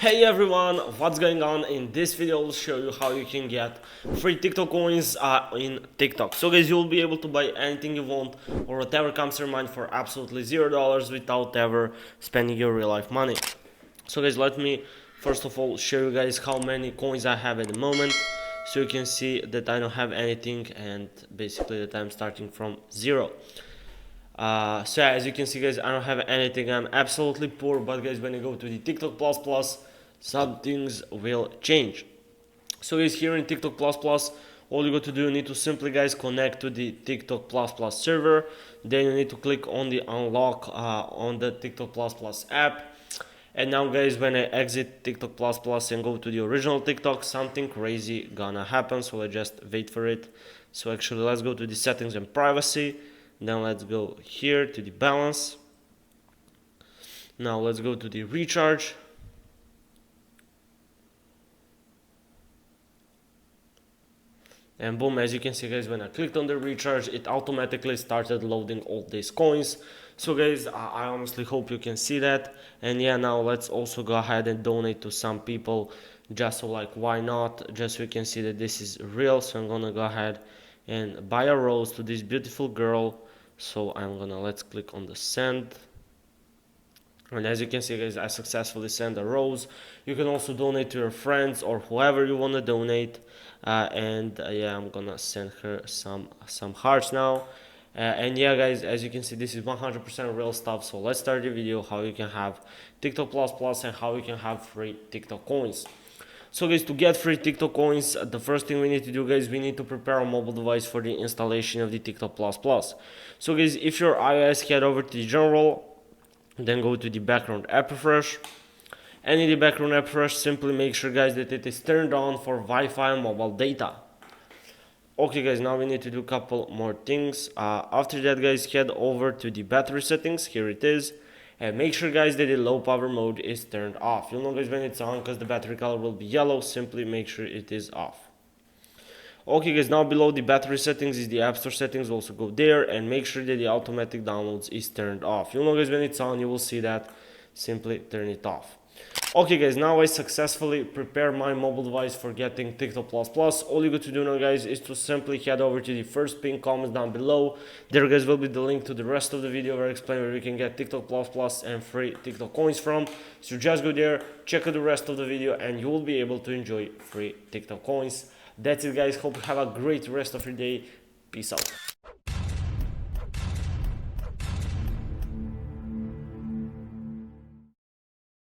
Hey everyone, what's going on? In this video I'll show you how you can get free TikTok coins in TikTok. So guys, you'll be able to buy anything you want or whatever comes to your mind for absolutely $0 without ever spending your real life money. So guys, let me first of all show you guys how many coins I have at the moment. So you can see that I don't have anything and basically that I'm starting from zero. So yeah, as you can see guys, I don't have anything, I'm absolutely poor, but guys, when you go to the TikTok Plus Plus, some things will change. So guys, here in TikTok Plus Plus, all you got to do, you need to simply guys connect to the TikTok Plus Plus server, then you need to click on the unlock on the TikTok Plus Plus app. And now guys, when I exit TikTok Plus Plus and go to the original TikTok, something crazy gonna happen, so let's just wait for it. So actually let's go to the settings and privacy. Then let's go here to the balance. Now let's go to the recharge. And boom, as you can see guys, when I clicked on the recharge, it automatically started loading all these coins. So guys, I honestly hope you can see that. And yeah, now let's also go ahead and donate to some people, just so like, why not? Just so you can see that this is real. So I'm gonna go ahead and buy a rose to this beautiful girl. So I'm gonna, let's click on the send. And as you can see guys, I successfully sent a rose. You can also donate to your friends or whoever you want to donate. Yeah, I'm gonna send her some hearts now. And yeah guys, as you can see, this is 100% real stuff. So let's start the video how you can have TikTok Plus Plus and how you can have free TikTok coins. So guys, to get free TikTok coins, the first thing we need to do guys, we need to prepare a mobile device for the installation of the TikTok Plus Plus. So guys, if you're iOS, head over to the general, then go to the background app refresh. And in the background app refresh, simply make sure guys that it is turned on for Wi-Fi and mobile data. Okay guys, now we need to do a couple more things. After that guys, head over to the battery settings, here it is. And make sure guys that the low power mode is turned off. You'll know guys when it's on because the battery color will be yellow, simply make sure it is off. Okay guys, now below the battery settings is the App Store settings, also go there and make sure that the automatic downloads is turned off. You'll know guys when it's on, you will see that, simply turn it off. Okay guys, now I successfully prepare my mobile device for getting TikTok Plus Plus. All you got to do now guys is to simply head over to the first pinned comment down below. There guys will be the link to the rest of the video where I explain where you can get TikTok Plus Plus and free TikTok coins from. So just go there, check out the rest of the video and you will be able to enjoy free TikTok coins. That's it guys, hope you have a great rest of your day. Peace out.